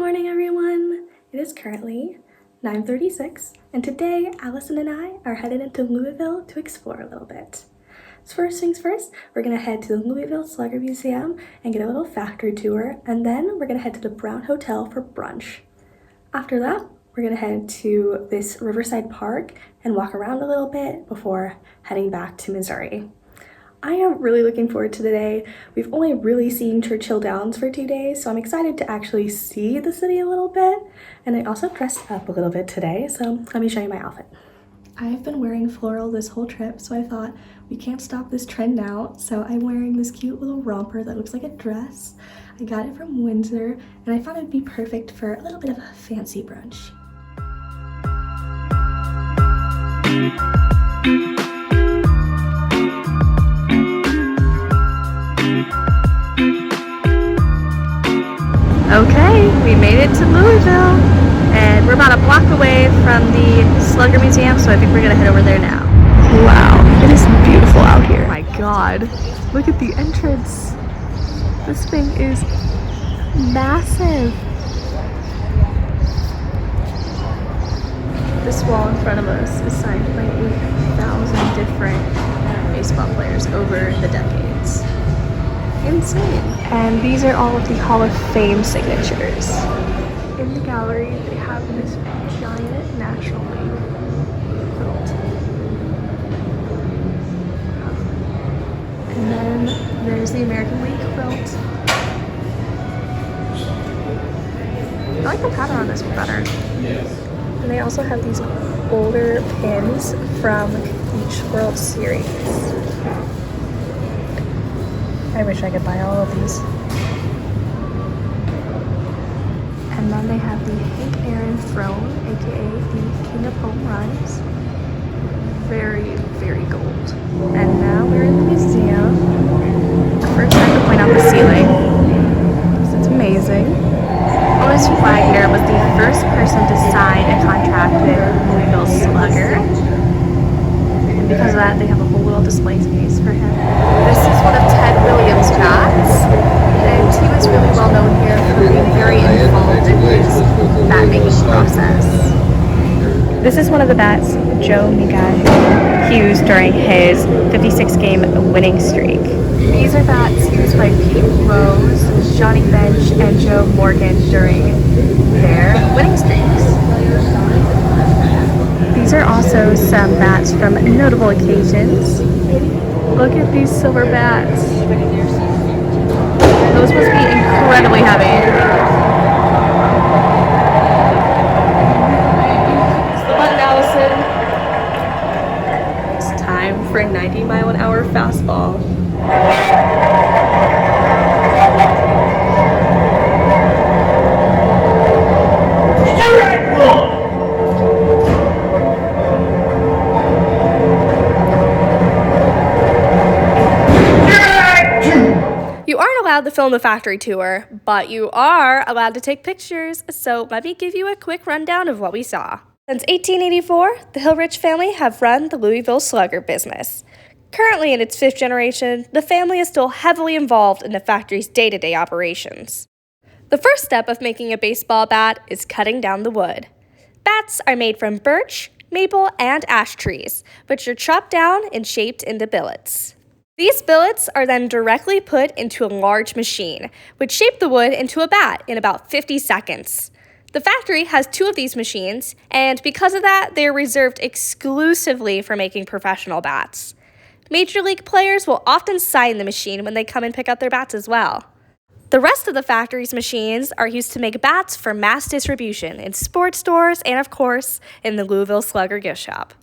morning, everyone! It is currently 9:36, and today Allison and I are headed into Louisville to explore a little bit. So first things first, we're gonna head to the Louisville Slugger Museum and get a little factory tour, and then we're gonna head to the Brown Hotel for brunch. After that, we're gonna head to this Riverside Park and walk around a little bit before heading back to Missouri. I am really looking forward to today. We've only really seen Churchill Downs for 2 days, so I'm excited to actually see the city a little bit. And I also dressed up a little bit today, so let me show you my outfit. I've been wearing floral this whole trip, so I thought we can't stop this trend now. So I'm wearing this cute little romper that looks like a dress. I got it from Windsor, and I thought it'd be perfect for a little bit of a fancy brunch. Okay, we made it to Louisville, and we're about a block away from the Slugger Museum, so I think we're gonna head over there now. Wow, it is beautiful out here. Oh my god, look at the entrance. This thing is massive. This wall in front of us is signed by 8,000 different baseball players over the decades. Insane. And these are all of the Hall of Fame signatures. In the gallery, they have this giant National League quilt. And then there's the American League quilt. I like the pattern on this one better. And they also have these older pins from each World Series. I wish I could buy all of these. And then they have the Hank Aaron throne, aka the King of Home Runs. Very, very gold. And now we're in the museum. First, I have to point out the ceiling, because it's amazing. Louis Wagner was the first person to sign a contract with Louisville Slugger. And because of that, they have a whole little display space for him. This is one of Ted Williams' bats, and he was really well known here for being very involved in his bat making process. This is one of the bats Joe Miguel used during his 56-game winning streak. These are bats used by Pete Rose, Johnny Bench, and Joe Morgan during their winning streaks. These are also some bats from notable occasions. Look at these silver bats. Those must be incredibly heavy. It's the button, Allison. It's time for a 90-mile-an-hour fastball. Allowed to film the factory tour, but you are allowed to take pictures, so let me give you a quick rundown of what we saw. Since 1884, the Hillrich family have run the Louisville Slugger business. Currently in its 5th generation, the family is still heavily involved in the factory's day-to-day operations. The first step of making a baseball bat is cutting down the wood. Bats are made from birch, maple, and ash trees, which are chopped down and shaped into billets. These billets are then directly put into a large machine, which shape the wood into a bat in about 50 seconds. The factory has 2 of these machines, and because of that, they are reserved exclusively for making professional bats. Major league players will often sign the machine when they come and pick up their bats as well. The rest of the factory's machines are used to make bats for mass distribution in sports stores and, of course, in the Louisville Slugger gift shop.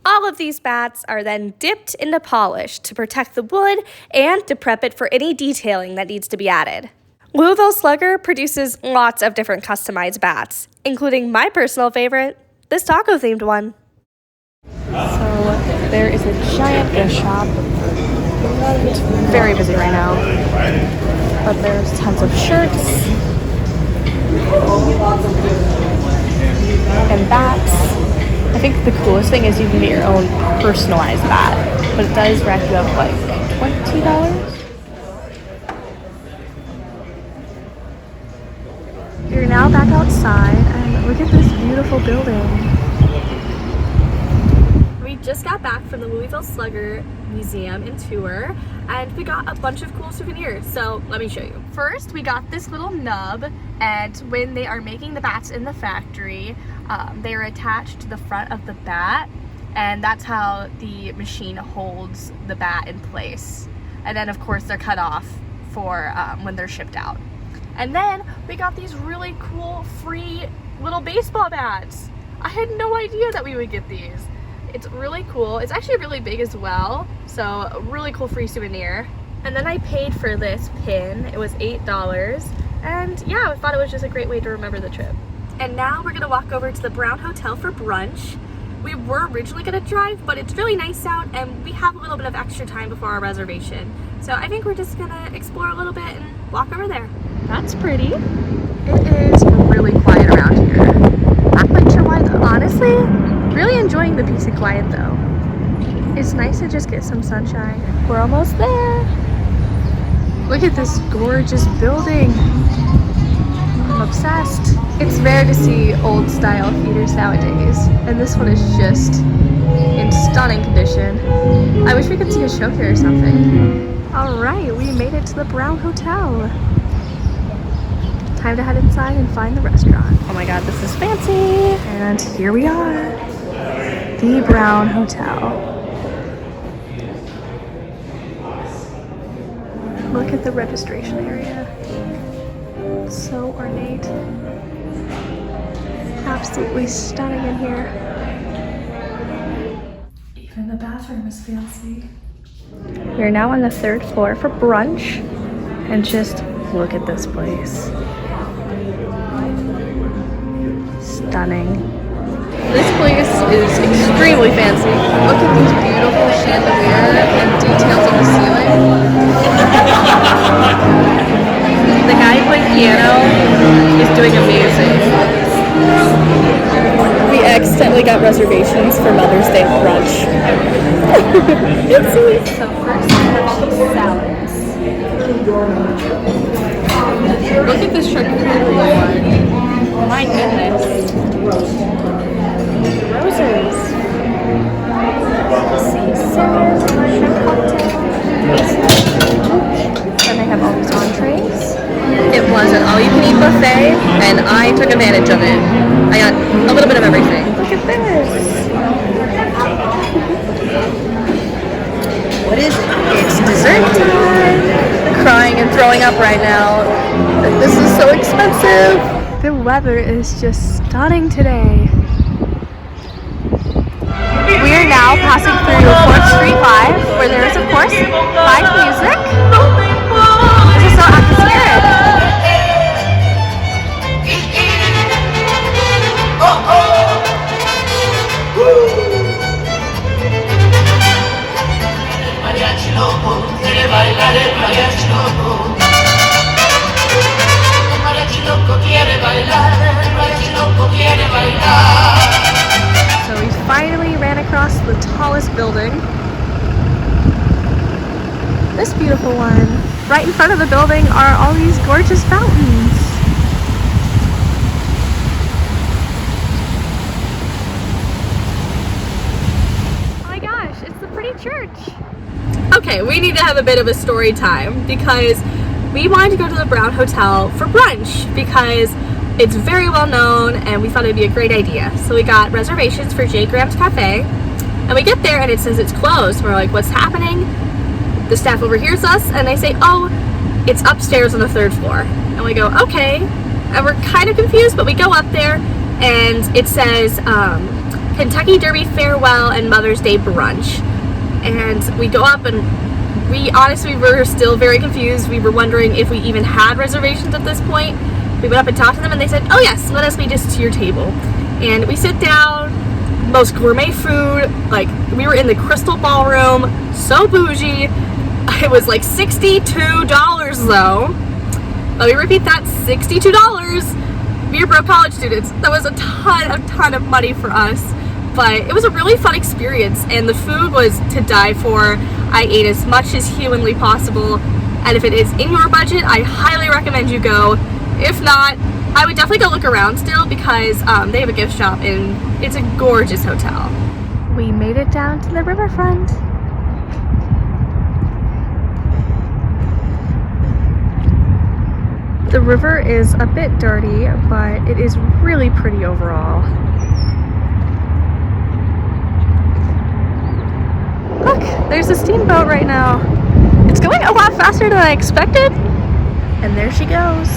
All of these bats are then dipped into polish to protect the wood and to prep it for any detailing that needs to be added. Louisville Slugger produces lots of different customized bats, including my personal favorite, this taco-themed one. So there is a giant gift shop. It's very busy right now, but there's tons of shirts and bats. I think the coolest thing is you can get your own personalized bat, but it does rack you up like $20. Here We're now back outside and look at this beautiful building. We just got back from the Louisville Slugger Museum and tour, and we got a bunch of cool souvenirs, so let me show you. First, we got this little nub, and when they are making the bats in the factory, they are attached to the front of the bat, and that's how the machine holds the bat in place. And then of course they're cut off for when they're shipped out. And then we got these really cool free little baseball bats. I had no idea that we would get these. It's really cool. It's actually really big as well, so a really cool free souvenir. And then I paid for this pin. It was $8, and yeah, I thought it was just a great way to remember the trip. And now we're gonna walk over to the Brown Hotel for brunch. We were originally gonna drive, but it's really nice out and we have a little bit of extra time before our reservation. So I think we're just gonna explore a little bit and walk over there. That's pretty. It is really quiet around here. Not quite sure why though. Honestly, really enjoying the peace and quiet though. It's nice to just get some sunshine. We're almost there. Look at this gorgeous building. I'm obsessed. It's rare to see old style theaters nowadays, and this one is just in stunning condition. I wish we could see a show here or something. Alright, we made it to the Brown Hotel. Time to head inside and find the restaurant. Oh my god, this is fancy! And here we are. The Brown Hotel. Look at the registration area. It's so ornate. Absolutely stunning in here. Even the bathroom is fancy. We're now on the 3rd floor for brunch, and just look at this place. Stunning. This place is extremely fancy. Look at these beautiful chandelier and details on the ceiling. The guy playing piano is doing amazing. We accidentally got reservations for Mother's Day brunch. So first we have all the salads. Look at this charcuterie board. My goodness. Roses. Let's see, salad, shrimp cocktail. Then they have all these entrees. It was an all-you-can-eat buffet, and I took advantage of it. I got a little bit of everything. Look at this. What is it? It's dessert time. Crying and throwing up right now. This is so expensive. The weather is just stunning today. We are now passing through 4th Street Live, where there is, of course, live music. This is so atmospheric. So we finally ran across the tallest building. This beautiful one. Right in front of the building are all these gorgeous fountains. Oh my gosh, it's the pretty church. Okay, we need to have a bit of a story time because we wanted to go to the Brown Hotel for brunch because it's very well known and we thought it'd be a great idea. So we got reservations for J. Graham's Cafe, and we get there and it says it's closed. We're like, what's happening? The staff overhears us and they say, oh, it's upstairs on the 3rd floor. And we go, okay. And we're kind of confused, but we go up there and it says Kentucky Derby Farewell and Mother's Day Brunch. And we go up and we honestly were still very confused. We were wondering if we even had reservations at this point. We went up and talked to them and they said, oh yes, let us lead us to your table. And we sit down, most gourmet food, like we were in the Crystal Ballroom, so bougie. It was like $62 though. Let me repeat that, $62. We were broke college students. That was a ton of money for us. But it was a really fun experience and the food was to die for. I ate as much as humanly possible. And if it is in your budget, I highly recommend you go. If not, I would definitely go look around still because they have a gift shop and it's a gorgeous hotel. We made it down to the riverfront. The river is a bit dirty, but it is really pretty overall. Look, there's a steamboat right now. It's going a lot faster than I expected. And there she goes.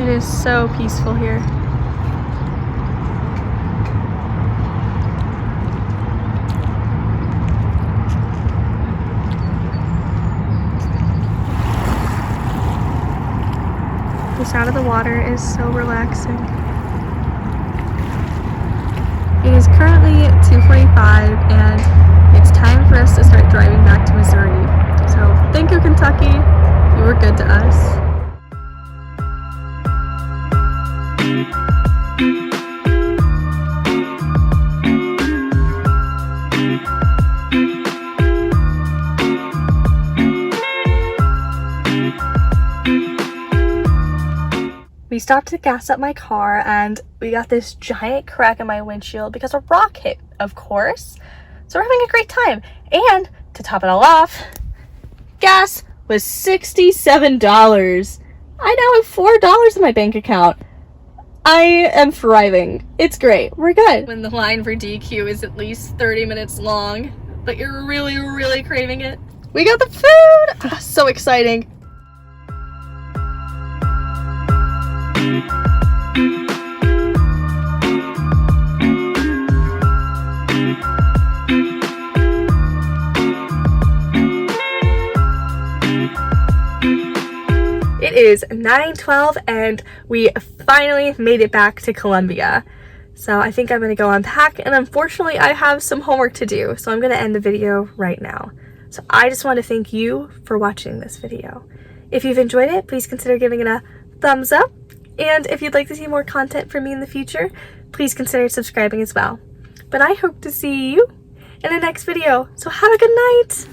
It is so peaceful here. The sound of the water is so relaxing. It is currently 2:45 and it's time for us to start driving back to Missouri. So thank you, Kentucky. You were good to us. We stopped to gas up my car and we got this giant crack in my windshield because a rock hit, of course. So we're having a great time. And to top it all off, gas was $67. I now have $4 in my bank account. I am thriving. It's great. We're good. When the line for DQ is at least 30 minutes long, but you're really, really craving it, we got the food! So exciting. It is 9:12 and we finally made it back to Columbia. So I think I'm gonna go unpack, and unfortunately I have some homework to do, so I'm gonna end the video right now. So I just want to thank you for watching this video. If you've enjoyed it, please consider giving it a thumbs up. And if you'd like to see more content from me in the future, please consider subscribing as well. But I hope to see you in the next video. So have a good night.